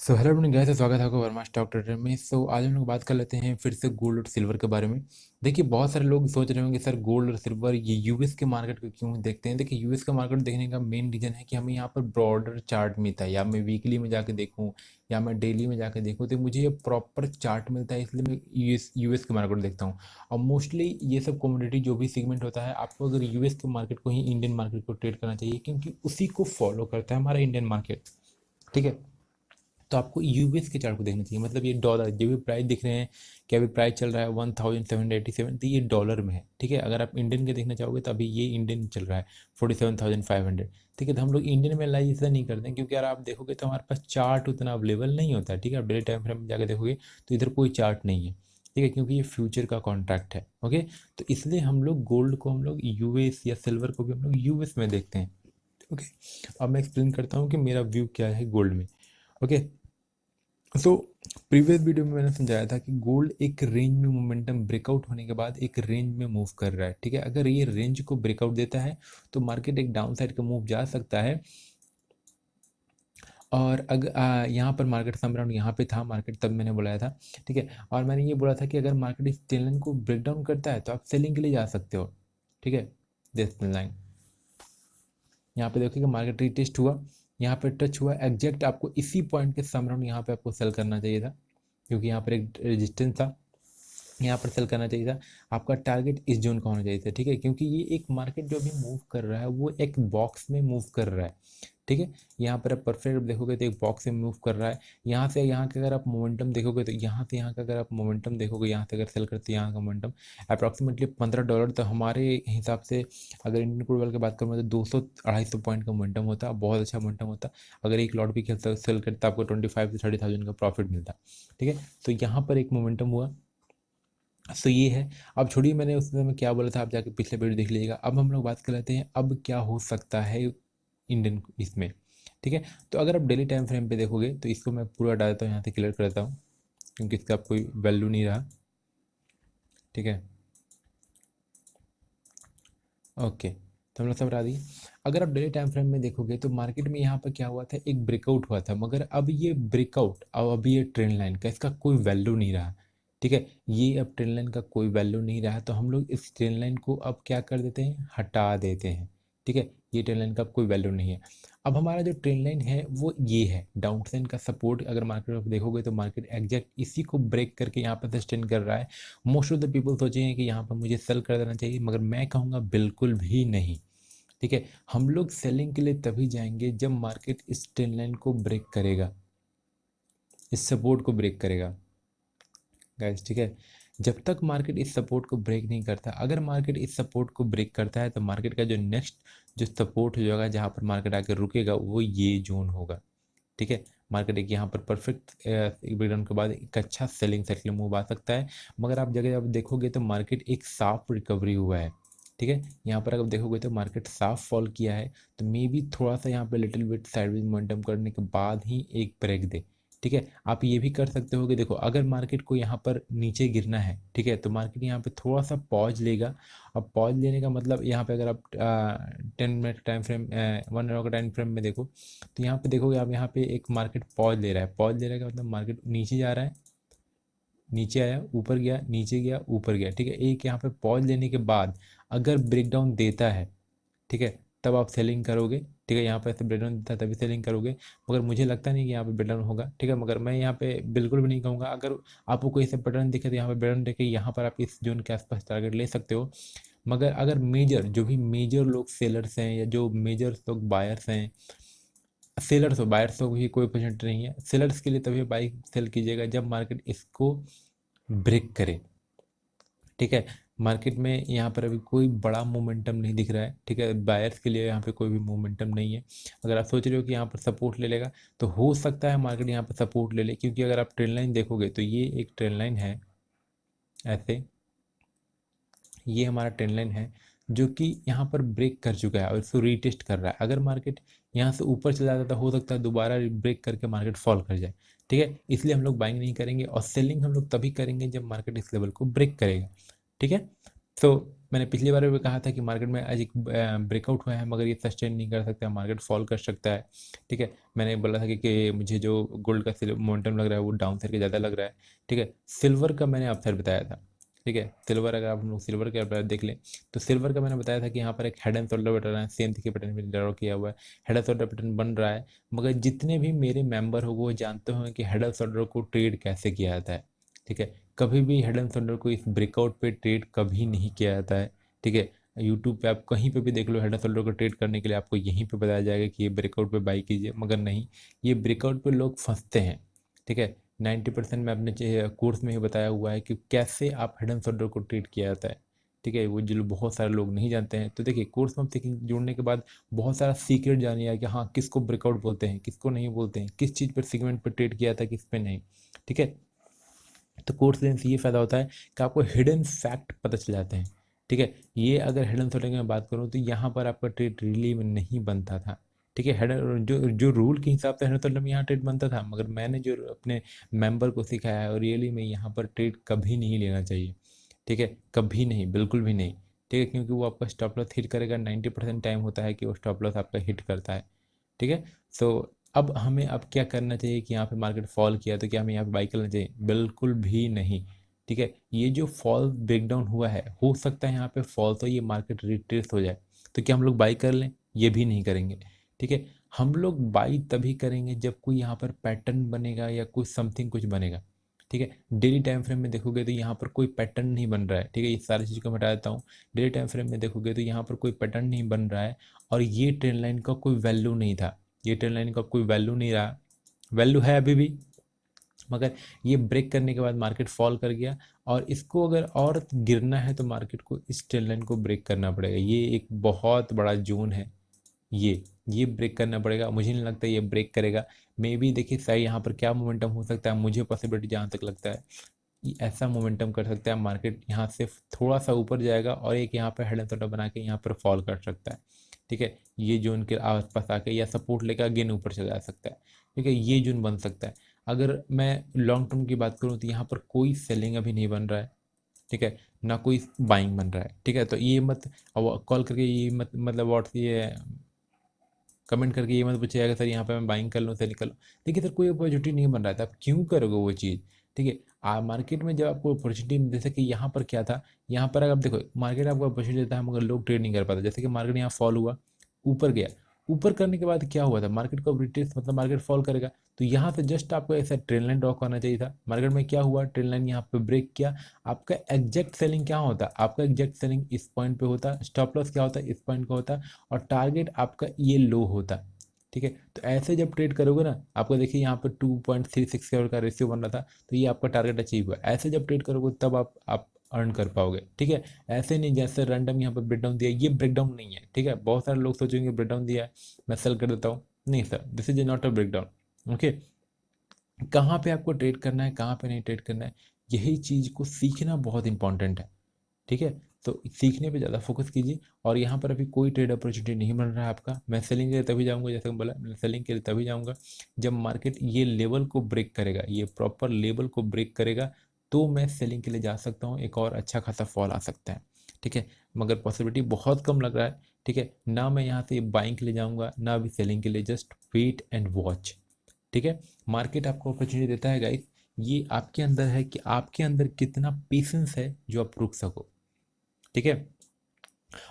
So hello everyone guys, स्वागत है आपका वर्मा स्टॉक ट्रेडर में। आज हम लोग बात कर लेते हैं फिर से गोल्ड और सिल्वर के बारे में। देखिए, बहुत सारे लोग सोच रहे होंगे सर गोल्ड और सिल्वर ये यूएस के मार्केट को क्यों देखते हैं। देखिए, यूएस का मार्केट देखने का मेन रीज़न है कि हमें यहाँ पर ब्रॉडर चार्ट मिलता है, या मैं वीकली में जाके देखूँ या मैं डेली में जाके देखूँ तो मुझे ये प्रॉपर चार्ट मिलता है, इसलिए मैं यूएस के मार्केट देखता हूँ। और मोस्टली ये सब कमोडिटी जो भी सेगमेंट होता है, आपको अगर यूएस के मार्केट को ही इंडियन मार्केट को ट्रेड करना चाहिए, क्योंकि उसी को फॉलो करता है हमारा इंडियन मार्केट। ठीक है, तो आपको यूएस के चार्ट को देखना चाहिए। मतलब ये डॉलर जो भी प्राइस दिख रहे हैं कि अभी प्राइस चल रहा है 1787, तो ये डॉलर में है। ठीक है, अगर आप इंडियन के देखना चाहोगे तो अभी ये इंडियन चल रहा है 47,500। ठीक है, तो हम लोग इंडियन में एनालाइज नहीं करते हैं, क्योंकि यार आप देखोगे तो हमारे पास चार्ट उतना अवेलेबल नहीं होता है। ठीक है, आप डेली टाइम फ्रेम में जाकर देखोगे तो इधर कोई चार्ट नहीं है। ठीक है, क्योंकि ये फ्यूचर का कॉन्ट्रैक्ट है। ओके, तो इसलिए हम लोग गोल्ड को हम लोग यूएस या सिल्वर को भी हम लोग यूएस में देखते हैं। ओके, अब मैं एक्सप्लेन करता हूँ कि मेरा व्यू क्या है गोल्ड में। ओके, सो प्रीवियस वीडियो में मैंने समझाया था कि गोल्ड एक रेंज में मोमेंटम ब्रेकआउट होने के बाद एक रेंज में मूव कर रहा है। ठीक है, अगर ये रेंज को ब्रेकआउट देता है तो मार्केट एक डाउन साइड का मूव जा सकता है। और अगर यहाँ पर मार्केट सम राउंड यहाँ पे था मार्केट, तब मैंने बोलाया था। ठीक है, और मैंने ये बोला था कि अगर मार्केट इस ट्रेंड लाइन को ब्रेक डाउन करता है तो आप सेलिंग के लिए जा सकते हो। ठीक है, दिस लाइन यहाँ पे देखिए कि मार्केट रीटेस्ट हुआ, यहाँ पे टच हुआ एग्जैक्ट, आपको इसी पॉइंट के सम राउंड यहाँ पे आपको सेल करना चाहिए था, क्योंकि यहाँ पर एक रेजिस्टेंस था, यहाँ पर सेल करना चाहिए था। आपका टारगेट इस जोन का होना चाहिए था। ठीक है, क्योंकि ये एक मार्केट जो अभी मूव कर रहा है वो एक बॉक्स में मूव कर रहा है। ठीक है, यहाँ पर आप परफेक्ट देखोगे तो एक बॉक्स में मूव कर रहा है। यहाँ से यहाँ का अगर आप मोमेंटम देखोगे तो यहाँ से यहाँ का अगर आप मोमेंटम देखोगे, यहाँ से अगर सेल करते हैं यहाँ का मोमेंटम अप्रॉक्सीमेटली $15, तो हमारे हिसाब से अगर इंडियन क्रूड ऑयल की बात करूँ तो 200-250 पॉइंट का मोमेंटम होता, बहुत अच्छा मोमेंटम होता। अगर एक लॉट भी खेलता सेल करता आपको 25 से 30,000 का प्रॉफिट मिलता। ठीक है, तो यहाँ पर एक मोमेंटम हुआ। सो ये है। अब छोड़िए, मैंने उस समय क्या बोला था, आप जाके पिछले वीडियो देख लीजिएगा। अब हम लोग बात कर लेते हैं अब क्या हो सकता है इंडियन इसमें। ठीक है, तो अगर आप डेली टाइम फ्रेम पे देखोगे तो इसको मैं पूरा डाल देता हूँ, यहाँ से क्लियर कर देता हूँ, क्योंकि इसका कोई वैल्यू नहीं रहा। ठीक है, ओके, तो हम लोग सब हटा दिए। अगर आप डेली टाइम फ्रेम में देखोगे तो मार्केट में यहाँ पर क्या हुआ था, एक ब्रेकआउट हुआ था, मगर अब ये ब्रेकआउट अब अभी ये ट्रेंड लाइन का इसका कोई वैल्यू नहीं रहा। ठीक है, ये अब ट्रेंड लाइन का कोई वैल्यू नहीं रहा, तो हम लोग इस ट्रेंड लाइन को अब क्या कर देते हैं, हटा देते हैं। ठीक है, ये ट्रेंड लाइन का अब कोई वैल्यू नहीं है। अब हमारा जो ट्रेंड लाइन है वो ये है, डाउन ट्रेंड का सपोर्ट अगर मार्केट में देखोगे तो मार्केट एग्जैक्ट इसी को ब्रेक करके यहाँ पर सस्टेन कर रहा है। मोस्ट ऑफ द पीपल सोचेंगे कि यहाँ पर मुझे सेल कर देना चाहिए, मगर मैं कहूँगा बिल्कुल भी नहीं। ठीक है, हम लोग सेलिंग के लिए तभी जाएंगे जब मार्केट इस ट्रेंड लाइन को ब्रेक करेगा, इस सपोर्ट को ब्रेक करेगा गाइस। ठीक है, जब तक मार्केट इस सपोर्ट को ब्रेक नहीं करता, अगर मार्केट इस सपोर्ट को ब्रेक करता है तो मार्केट का जो नेक्स्ट जो सपोर्ट हो जाएगा, जहाँ पर मार्केट आकर रुकेगा, वो ये जोन होगा। ठीक है, मार्केट एक यहाँ पर परफेक्ट एक ब्रेकडाउन के बाद एक अच्छा सेलिंग साइकिल मूव आ सकता है। मगर आप जगह जब देखोगे तो मार्केट एक साफ रिकवरी हुआ है। ठीक है, यहाँ पर अगर देखोगे तो मार्केट साफ फॉल किया है, तो मे बी थोड़ा सा यहाँ पे लिटिल बिट साइडवेज मोमेंटम करने के बाद ही एक ब्रेक दे। ठीक है, आप ये भी कर सकते हो कि देखो अगर मार्केट को यहाँ पर नीचे गिरना है, ठीक है, तो मार्केट यहाँ पे थोड़ा सा पॉज लेगा। अब पॉज लेने का मतलब यहाँ पे अगर आप 10 मिनट टाइम फ्रेम 1 आवर का टाइम फ्रेम में देखो, तो यहाँ पे देखोगे आप, यहाँ पे एक मार्केट पॉज ले रहा है। पॉज ले रहा है का मतलब मार्केट नीचे जा रहा है, नीचे आया, ऊपर गया, नीचे गया, ऊपर गया। ठीक है, एक यहाँ पे पॉज लेने के बाद अगर ब्रेकडाउन देता है, ठीक है, तब आप सेलिंग करोगे। ठीक है, यहाँ पे ऐसे ब्रेकडाउन देता है तभी सेलिंग करोगे, मगर मुझे लगता नहीं कि यहाँ पे ब्रेकडाउन होगा। ठीक है, मगर मैं यहाँ पे बिल्कुल भी नहीं कहूँगा। अगर आपको कोई ऐसे पैटर्न दिखे तो यहाँ पे ब्रेकडाउन देखे, यहाँ पर आप इस जोन के आसपास टारगेट ले सकते हो। मगर अगर मेजर जो भी मेजर लोग सेलर्स हैं या जो मेजर लोग बायर्स हैं, सेलर्स हो बायर्स हो भी कोई परसेंट नहीं है, सेलर्स के लिए तभी बाई सेल कीजिएगा जब मार्केट इसको ब्रेक करे। ठीक है, मार्केट में यहाँ पर अभी कोई बड़ा मोमेंटम नहीं दिख रहा है। ठीक है, बायर्स के लिए यहाँ पे कोई भी मोमेंटम नहीं है। अगर आप सोच रहे हो कि यहाँ पर सपोर्ट ले लेगा, तो हो सकता है मार्केट यहाँ पर सपोर्ट ले ले, क्योंकि अगर आप ट्रेंड लाइन देखोगे तो ये एक ट्रेंड लाइन है ऐसे, ये हमारा ट्रेंड लाइन है जो कि यहाँ पर ब्रेक कर चुका है और इसको रीटेस्ट कर रहा है। अगर मार्केट यहाँ से ऊपर चला जाता तो हो सकता है दोबारा ब्रेक करके मार्केट फॉल कर जाए। ठीक है, इसलिए हम लोग बाइंग नहीं करेंगे और सेलिंग हम लोग तभी करेंगे जब मार्केट इस लेवल को ब्रेक करेगा। ठीक है, तो मैंने पिछली बार भी कहा था कि मार्केट में आज एक ब्रेकआउट हुआ है, मगर ये सस्टेन नहीं कर सकता, मार्केट फॉल कर सकता है। ठीक है, मैंने बोला था कि मुझे जो गोल्ड का मोमेंटम लग रहा है वो डाउन साइड के ज़्यादा लग रहा है। ठीक है, सिल्वर का मैंने अपसाइड बताया था। ठीक है, सिल्वर अगर आप हम लोग सिल्वर के अपसाइड देख लें तो सिल्वर का मैंने बताया था कि यहाँ पर एक हेड एंड शोल्डर पैटर्न है, सेम देखिए पैटर्न में ड्रॉ किया हुआ है, हेड एंड शोल्डर पैटर्न बन रहा है। मगर जितने भी मेरे मेंबर हो वो जानते होंगे कि हेड एंड शोल्डर को ट्रेड कैसे किया जाता है। ठीक है, कभी भी हेड एंड शोल्डर को इस ब्रेकआउट पे ट्रेड कभी नहीं किया जाता है। ठीक है, यूट्यूब पे आप कहीं पे भी देख लो, हेड एंड शोल्डर को ट्रेड करने के लिए आपको यहीं पे बताया जाएगा कि ये ब्रेकआउट पे बाई कीजिए, मगर नहीं, ये ब्रेकआउट पे लोग फंसते हैं। ठीक है, 90% में अपने कोर्स में ही बताया हुआ है कि कैसे आप हेड एंड शोल्डर को ट्रेड किया जाता है। ठीक है, वो जो बहुत सारे लोग नहीं जानते हैं, तो देखिए कोर्स में आप जुड़ने के बाद बहुत सारा सीक्रेट जानिए कि हाँ किसको ब्रेकआउट बोलते हैं, किसको नहीं बोलते हैं, किस चीज़ पर सेगमेंट पर ट्रेड किया था, किस पे नहीं। ठीक है, तो कोर्स लेने से ये फ़ायदा होता है कि आपको हिडन फैक्ट पता चल जाते हैं। ठीक है, ये अगर हिडन थॉट की मैं बात करूँ तो यहाँ पर आपका ट्रेड रियली में नहीं बनता था। ठीक है, हेडन जो जो रूल के हिसाब से हिडन थॉट में यहाँ ट्रेड बनता था, मगर मैंने जो अपने मेंबर को सिखाया है और रियली में यहाँ पर ट्रेड कभी नहीं लेना चाहिए। ठीक है, कभी नहीं, बिल्कुल भी नहीं। ठीक है, क्योंकि वो आपका स्टॉप लॉस हिट करेगा, 90% टाइम होता है कि वो स्टॉप लॉस आपका हिट करता है। ठीक है, सो अब हमें अब क्या करना चाहिए कि यहाँ पे मार्केट फॉल किया तो क्या हमें यहाँ पे बाई करना चाहिए? बिल्कुल भी नहीं। ठीक है, ये जो फॉल ब्रेकडाउन हुआ है, हो सकता है यहाँ पे फॉल तो ये मार्केट रिट्रेस हो जाए, तो क्या हम लोग बाई कर लें? ये भी नहीं करेंगे। ठीक है, हम लोग बाई तभी करेंगे जब कोई यहाँ पर पैटर्न बनेगा या कुछ समथिंग कुछ बनेगा। ठीक है, डेली टाइम फ्रेम में देखोगे तो यहाँ पर कोई पैटर्न नहीं बन रहा है। ठीक है, ये सारी चीज़ को मैं हटा देता हूँ। डेली टाइम फ्रेम में देखोगे तो यहाँ पर कोई पैटर्न नहीं बन रहा है, और ये ट्रेंड लाइन का कोई वैल्यू नहीं था, ये ट्रेंड लाइन का कोई वैल्यू नहीं रहा। वैल्यू है अभी भी, मगर ये ब्रेक करने के बाद मार्केट फॉल कर गया, और इसको अगर और गिरना है तो मार्केट को इस ट्रेंड लाइन को ब्रेक करना पड़ेगा। ये एक बहुत बड़ा जोन है, ये ब्रेक करना पड़ेगा। मुझे नहीं लगता ये ब्रेक करेगा। मे बी देखिए सही यहाँ पर क्या मोमेंटम हो सकता है, मुझे पॉसिबिलिटी जहाँ तक लगता है ये ऐसा मोमेंटम कर सकता है, मार्केट यहाँ से थोड़ा सा ऊपर जाएगा और एक यहाँ पर हेड एंड शोल्डर बना के यहाँ पर फॉल कर सकता है। ठीक है, ये जोन के आसपास आके या सपोर्ट लेकर अगेन ऊपर चला जा सकता है। ठीक है, ये जोन बन सकता है। अगर मैं लॉन्ग टर्म की बात करूँ तो यहाँ पर कोई सेलिंग अभी नहीं बन रहा है। ठीक है, ना कोई बाइंग बन रहा है। ठीक है, तो ये मत कॉल करके ये मत मतलब व्हाट्स ये कमेंट करके ये मत पूछिएगा सर यहाँ पे मैं बाइंग कर लूँ सेल कर लूँ। देखिए सर कोई अपॉर्चुनिटी नहीं बन रहा था, आप क्यों करोगे वो चीज़? ठीक है, मार्केट में जब आपको अपॉर्चुनिटी, जैसे कि यहाँ पर क्या था, यहाँ पर अगर आप देखो मार्केट आपको अपॉर्चुनिटी देता है मगर लोग ट्रेड नहीं कर पाते। जैसे कि मार्केट यहाँ फॉल हुआ, ऊपर गया, ऊपर करने के बाद क्या हुआ था, मार्केट को रिट्रेस मतलब मार्केट फॉल करेगा, तो यहाँ से जस्ट आपको ऐसा ट्रेंड लाइन ड्रॉ करना चाहिए था। मार्केट में क्या हुआ, ट्रेंड लाइन यहाँ पे ब्रेक किया, आपका एग्जैक्ट सेलिंग क्या होता, आपका एग्जैक्ट सेलिंग इस पॉइंट पे होता, स्टॉप लॉस क्या होता है इस पॉइंट का होता, और टारगेट आपका ये लो होता। ठीक है, तो ऐसे जब ट्रेड करोगे ना, आपको देखिए यहाँ पर 2.36 का रेशियो बन रहा था, तो ये आपका टारगेट अचीव हुआ। ऐसे जब ट्रेड करोगे तब आप अर्न कर पाओगे। ठीक है, ऐसे नहीं जैसे रैंडम यहाँ पर ब्रेकडाउन दिया, ये ब्रेकडाउन नहीं है। ठीक है, बहुत सारे लोग सोचेंगे ब्रेकडाउन दिया है मैं सेल कर देता हूँ, नहीं sir, this is not a breakdown. Okay, कहाँ पे आपको ट्रेड करना है, कहाँ पे नहीं ट्रेड करना है, यही चीज़ को सीखना बहुत इंपॉर्टेंट है। ठीक है, तो सीखने पे ज़्यादा फोकस कीजिए। और यहाँ पर अभी कोई ट्रेड अपॉर्चुनिटी नहीं बन रहा है आपका। मैं सेलिंग के लिए तभी जाऊँगा, जैसे मैं बोला, मैं सेलिंग के लिए तभी जाऊँगा जब मार्केट ये लेवल को ब्रेक करेगा, ये प्रॉपर लेवल को ब्रेक करेगा, तो मैं सेलिंग के लिए जा सकता हूँ, एक और अच्छा खासा फॉल आ सकता है। ठीक है, मगर पॉसिबिलिटी बहुत कम लग रहा है। ठीक है, ना मैं यहाँ से बाइंग के लिए जाऊँगा ना अभी सेलिंग के लिए, जस्ट वेट एंड वॉच। ठीक है, मार्केट आपको अपॉर्चुनिटी देता है गाइस, ये आपके अंदर है कि आपके अंदर कितना पेशेंस है जो आप रुक सको। ठीक है,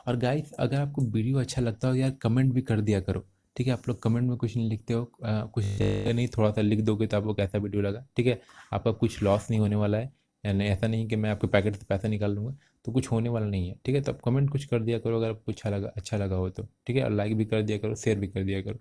और गाइस अगर आपको वीडियो अच्छा लगता हो यार, कमेंट भी कर दिया करो। ठीक है, आप लोग कमेंट में कुछ नहीं लिखते हो, कुछ नहीं, थोड़ा सा लिख दोगे तो आपको कैसा वीडियो लगा। ठीक है, आपका कुछ लॉस नहीं होने वाला है, यानी ऐसा नहीं कि मैं आपके पैकेट से पैसा निकाल लूँगा, तो कुछ होने वाला नहीं है। ठीक है, तो आप कमेंट कुछ कर दिया करो अगर आपको अच्छा लगा हो तो। ठीक है, और लाइक भी कर दिया करो, शेयर भी कर दिया करो।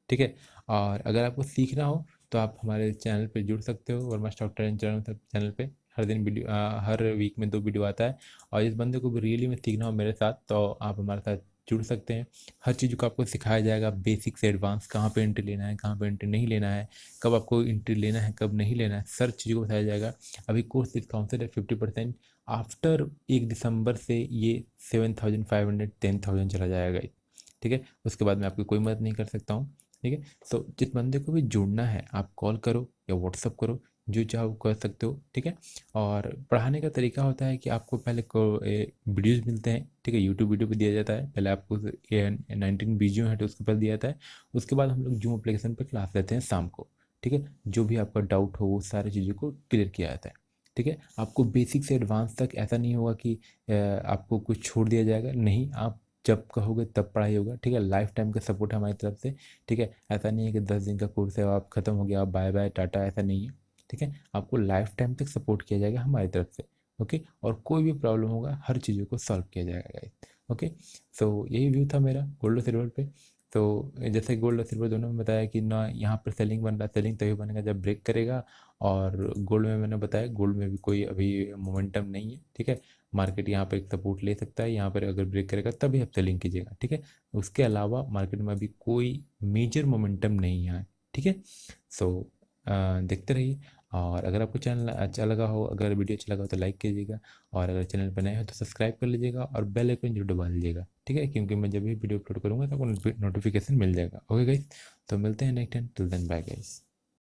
ठीक है, और अगर आपको सीखना हो तो आप हमारे चैनल पे जुड़ सकते हो, वर्मा स्टॉक ट्रेडिंग चैनल पे हर दिन वीडियो, हर वीक में 2 वीडियो आता है। और इस बंदे को भी रियली में सीखना हो मेरे साथ तो आप हमारे साथ जुड़ सकते हैं। हर चीज़ को आपको सिखाया जाएगा, बेसिक से एडवांस, कहाँ पे एंट्री लेना है, कहाँ पे एंट्री नहीं लेना है, कब आपको एंट्री लेना है, कब नहीं लेना है, सर चीज़ों को बताया जाएगा। अभी कोर्स डिस्काउंटेड है 50%, आफ्टर 1 दिसंबर से ये 7,500 10,000 चला जाएगा। ठीक है, उसके बाद मैं आपकी कोई मदद नहीं कर सकता हूँ। ठीक है, तो जिस बंदे को भी जुड़ना है आप कॉल करो या व्हाट्सअप करो, जो चाहो कर सकते हो, ठीक है। और पढ़ाने का तरीका होता है कि आपको पहले को वीडियोज़ मिलते हैं, ठीक है, यूट्यूब वीडियो पे दिया जाता है, पहले आपको 19 वीडियो है तो उसके ऊपर दिया जाता है। उसके बाद हम लोग जूम एप्लीकेशन पर क्लास लेते हैं शाम को, ठीक है। जो भी आपका डाउट हो वो सारी चीज़ों को क्लियर किया जाता है, ठीक है। आपको बेसिक से एडवांस तक ऐसा नहीं होगा कि आपको कुछ छोड़ दिया जाएगा, नहीं, आप जब कहोगे तब पढ़ाई होगा, ठीक है। लाइफ टाइम का सपोर्ट है हमारी तरफ से, ठीक है। ऐसा नहीं है कि 10 दिन का कोर्स है आप ख़त्म हो गया आप बाय बाय टाटा, ऐसा नहीं है, ठीक है। आपको लाइफ टाइम तक सपोर्ट किया जाएगा हमारी तरफ से, ओके। और कोई भी प्रॉब्लम होगा हर चीज़ों को सॉल्व किया जाएगा गाइस, ओके। सो यही व्यू था मेरा गोल्ड और सिल्वर पे। तो जैसे गोल्ड और सिल्वर दोनों में बताया कि ना यहाँ पर सेलिंग बन रहा है, सेलिंग तभी बनेगा जब ब्रेक करेगा। और गोल्ड में मैंने बताया गोल्ड में भी कोई अभी मोमेंटम नहीं है, ठीक है। मार्केट यहाँ पर एक सपोर्ट ले सकता है, यहाँ पर अगर ब्रेक करेगा तभी आप सेलिंग कीजिएगा, ठीक है। उसके अलावा मार्केट में अभी कोई मेजर मोमेंटम नहीं है, ठीक है। सो देखते रहिए। और अगर आपको चैनल अच्छा लगा हो, अगर वीडियो अच्छा लगा हो तो लाइक कीजिएगा, और अगर चैनल पर नए हो तो सब्सक्राइब कर लीजिएगा और बेल आइकन जरूर दबा लीजिएगा, ठीक है, क्योंकि मैं जब भी वीडियो अपलोड करूँगा तो आपको नोटिफिकेशन मिल जाएगा, ओके गाइस। तो मिलते हैं next time, till then bye guys.